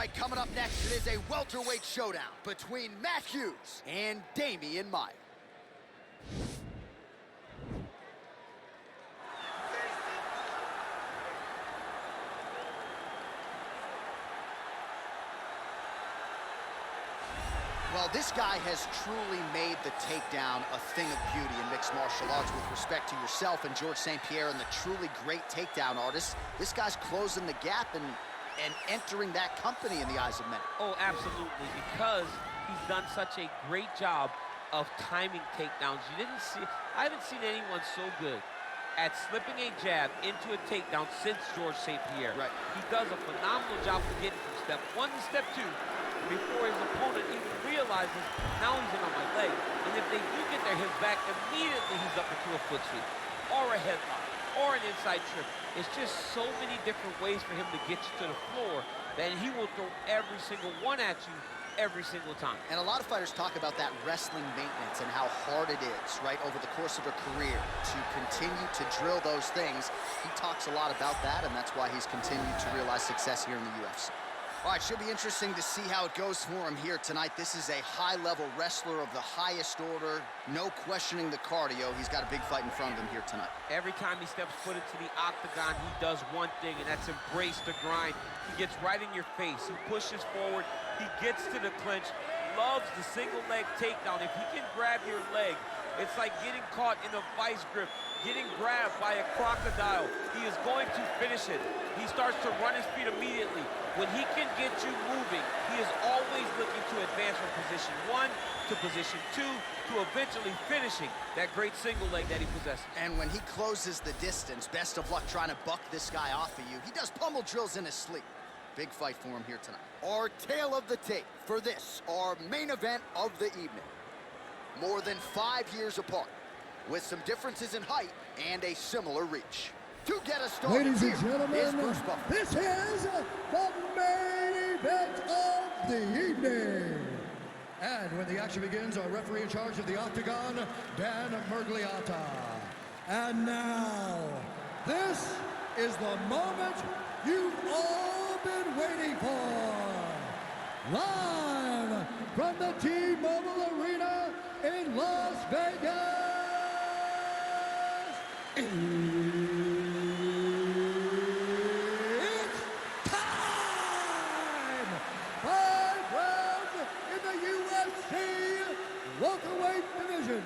right, coming up next, it is a welterweight showdown between Hughes and Demian Maia. Well, this guy has truly made the takedown a thing of beauty in mixed martial arts with respect to yourself and George St. Pierre and the truly great takedown artists. This guy's closing the gap and entering that company in the eyes of many. Oh, absolutely, because he's done such a great job of timing takedowns. I haven't seen anyone so good at slipping a jab into a takedown since George St. Pierre. Right. He does a phenomenal job of getting from step one to step two before his opponent even realizes now he's in on my leg. And if they do get their hips back, immediately he's up into a foot sweep or a headlock or an inside trip. It's just so many different ways for him to get you to the floor that he will throw every single one at you every single time. And a lot of fighters talk about that wrestling maintenance and how hard it is, right, over the course of a career to continue to drill those things. He talks a lot about that, and that's why he's continued to realize success here in the UFC. All right, should be interesting to see how it goes for him here tonight. This is a high-level wrestler of the highest order. No questioning the cardio. He's got a big fight in front of him here tonight. Every time he steps foot into the octagon, he does one thing, and that's embrace the grind. He gets right in your face. He pushes forward. He gets to the clinch. Loves the single leg takedown. If he can grab your leg, it's like getting caught in a vice grip, getting grabbed by a crocodile. He is going to finish it. He starts to run his feet immediately. When he can get you moving, he is always looking to advance from position one to position two to eventually finishing that great single leg that he possesses. And when he closes the distance, best of luck trying to buck this guy off of you. He does pummel drills in his sleep. Big fight for him here tonight. Our tale of the tape for this, our main event of the evening. More than 5 years apart, with some differences in height and a similar reach. To get us started, ladies and gentlemen, this is the main event of the evening. And when the action begins, our referee in charge of the octagon, Dan Mergliata. And now, this is the moment you've all been waiting for. Live from the T-Mobile Arena in Las Vegas. It's time! 5 rounds in the UFC welterweight division.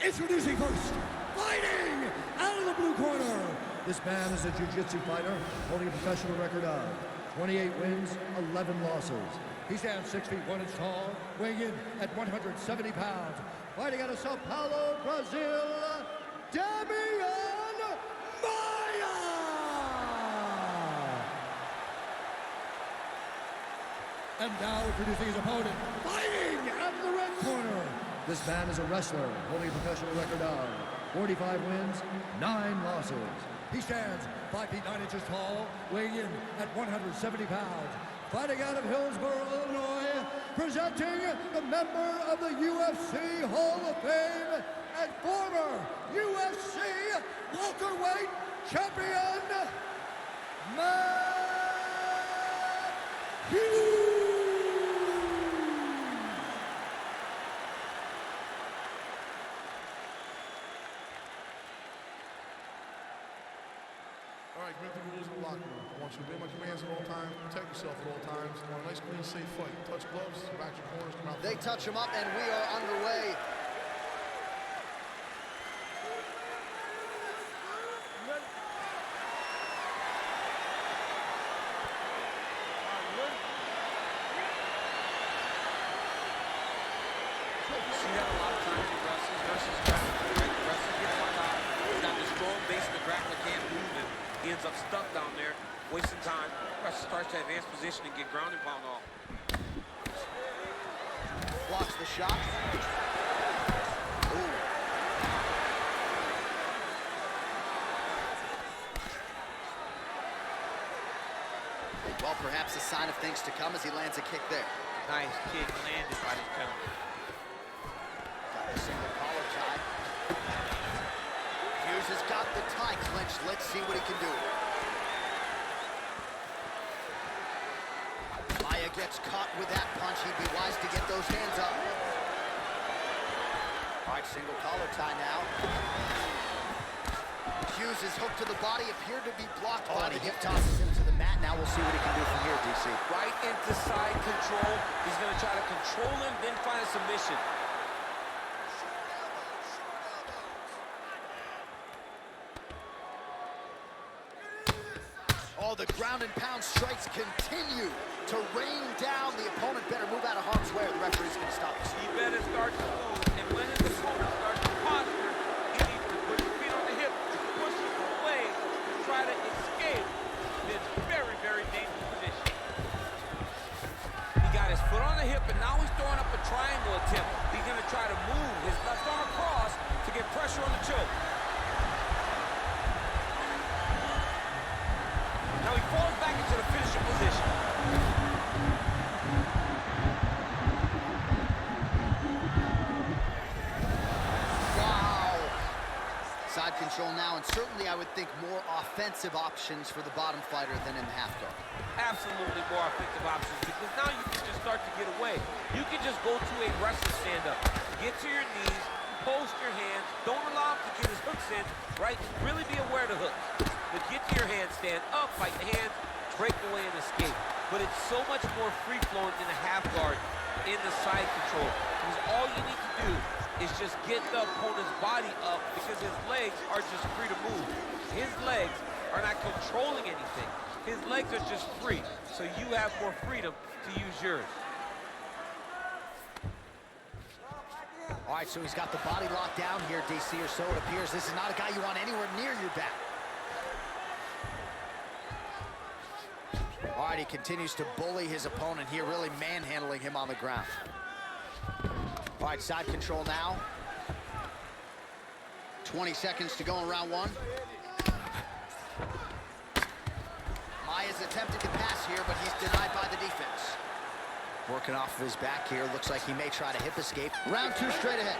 Introducing first, fighting out of the blue corner. This man is a jiu-jitsu fighter holding a professional record of 28 wins, 11 losses. He stands 6 feet 1 inch tall, weighing in at 170 pounds. Fighting out of Sao Paulo, Brazil, Demian Maia! And now introducing his opponent, fighting out of the red corner. This man is a wrestler holding a professional record of 45 wins, 9 losses. He stands 5 feet 9 inches tall, weighing in at 170 pounds. Fighting out of Hillsboro, Illinois, presenting the member of the UFC Hall of Fame and former UFC welterweight champion, Hughes. All right, commit the rules in the locker room. I want you to obey my commands at all times, protect yourself at all times. I want a nice, clean, safe fight. Touch gloves, back your corners, come out. They touch him up, and we are underway. See that a lot of times in wrestling versus grappling. Right? The wrestler gets on top. He's got the strong base and the grappler can't move him. He ends up stuck down there, wasting time. The wrestler starts to advance position and get ground and pound off. Blocks the shot. Ooh. Well, perhaps a sign of things to come as he lands a kick there. Nice kick landed by this penalty. Got the single collar tie. Hughes has got the tie clinched. Let's see what he can do. Maia gets caught with that punch. He'd be wise to get those hands up. All right, single collar tie now. Hughes' hook to the body appeared to be blocked by the hip tosses him to the mat. Now we'll see what he can do from here, DC. Right into side control. He's going to try to control him, then find a submission. Oh, the ground and pound strikes continue to rain down. The opponent better move out of harm's way or the referee's going to stop this. He better start to move, and when his opponent starts to posture, he needs to put his feet on the hip, push him away, try to escape this very, very dangerous position. He got his foot on the hip, and now he's throwing up a triangle attempt. He's going to try to move his left arm across to get pressure on the choke. Now he falls back into the finishing position. Wow. Side control now, and certainly I would think more offensive options for the bottom fighter than in the half guard. Absolutely more offensive options, because now you can just start to get away. You can just go to a wrestling stand-up, get to your knees, post your hands, don't allow him to get his hooks in, right? Really be aware of the hooks. But get to your hands, stand up, fight the hands, break away and escape. But it's so much more free-flowing than a half guard in the side control. Because all you need to do is just get the opponent's body up, because his legs are just free to move. His legs are not controlling anything. His legs are just free. So you have more freedom to use yours. All right, so he's got the body locked down here, DC, or so it appears. This is not a guy you want anywhere near your back. All right, he continues to bully his opponent here, really manhandling him on the ground. All right, side control now. 20 seconds to go in round one. Maia's attempted to pass here, but he's denied by the defense. Working off of his back here. Looks like he may try to hip escape. Round two straight ahead.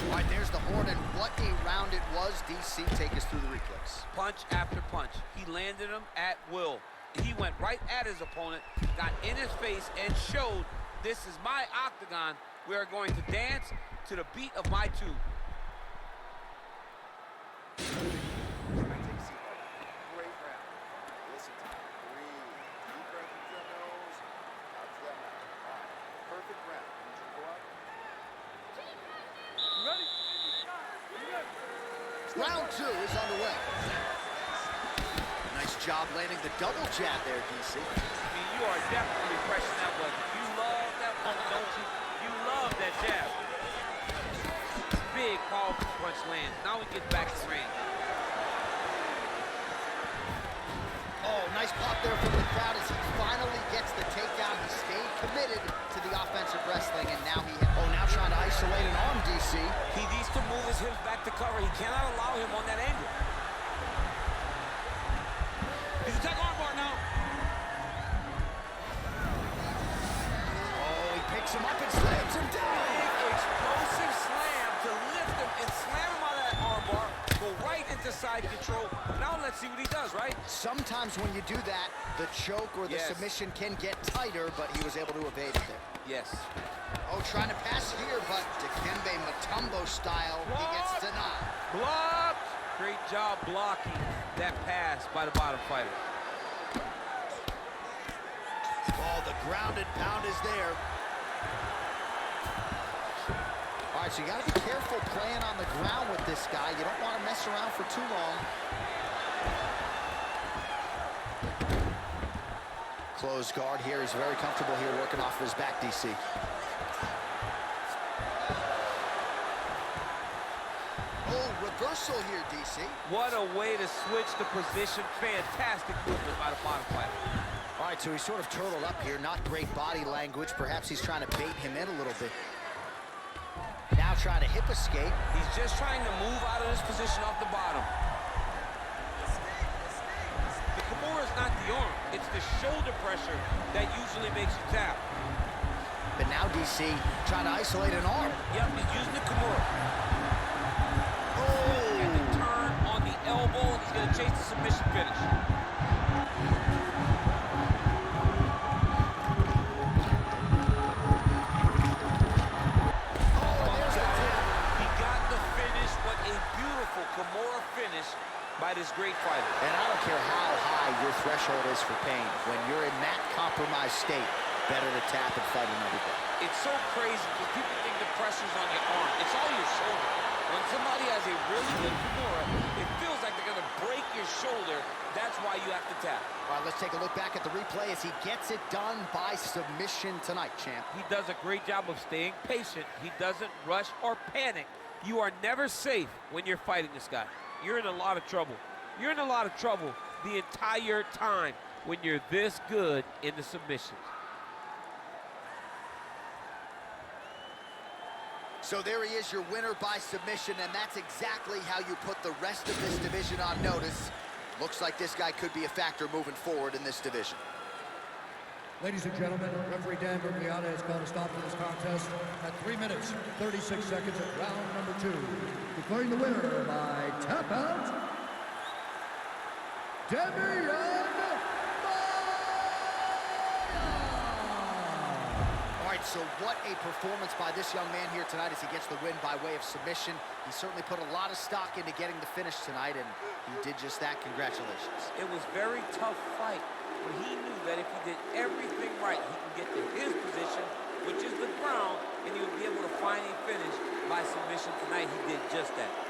All right, there's the horn, and what a round it was. DC, take us through the replays. Punch after punch. He landed him at will. He went right at his opponent, got in his face, and showed, this is my octagon. We are going to dance to the beat of my tune. Round two is underway. Nice job landing the double jab there, DC. I mean, you are definitely pressing that one. You love that one, don't you? You love that jab. Big, powerful punch lands. Now he gets back to range. Oh, nice pop there from the crowd as he finally gets the takedown. He stayed committed to the offensive wrestling, and now now trying to isolate an arm, DC. He needs to move his hips back to cover. He cannot allow him on that angle. He's a tech armbar now. Oh, he picks him up and slams him down. Big explosive slam to lift him and slam him out of that armbar. Go right into side control. Now let's see what he does, right? Sometimes when you do that, the choke or the submission can get tighter, but he was able to evade it there. Yes. Oh, trying to pass here, but Dikembe Mutombo style, he gets denied. Blocked. Great job blocking that pass by the bottom fighter. Oh, the ground and pound is there. All right, so you got to be careful playing on the ground with this guy. You don't want to mess around for too long. Closed guard here. He's very comfortable here working off of his back, DC. Oh, reversal here, DC. What a way to switch the position. Fantastic movement by the bottom fighter. All right, so he's sort of turtled up here. Not great body language. Perhaps he's trying to bait him in a little bit. Now trying to hip escape. He's just trying to move out of this position off the bottom. The Kimura is not the arm. It's the shoulder pressure that usually makes you tap. But now DC trying to isolate an arm. Yep, he's using the Kimura. Oh! And the turn on the elbow, and he's going to chase the submission finish. threshold is for pain. When you're in that compromised state, better to tap and fight another day. It's so crazy because people think the pressure's on your arm. It's all your shoulder. When somebody has a really good Kimura, it feels like they're going to break your shoulder. That's why you have to tap. All right, let's take a look back at the replay as he gets it done by submission tonight, champ. He does a great job of staying patient. He doesn't rush or panic. You are never safe when you're fighting this guy. You're in a lot of trouble. You're in a lot of trouble the entire time when you're this good in the submissions. So there he is, your winner by submission, and that's exactly how you put the rest of this division on notice. Looks like this guy could be a factor moving forward in this division. Ladies and gentlemen, referee Dan Maia has called a stop to this contest at 3 minutes, 36 seconds of round number 2. Declaring the winner by tap out, Demian. All right, so what a performance by this young man here tonight as he gets the win by way of submission. He certainly put a lot of stock into getting the finish tonight, and he did just that. Congratulations. It was a very tough fight, but he knew that if he did everything right, he can get to his position, which is the ground, and he would be able to find a finish by submission tonight. He did just that.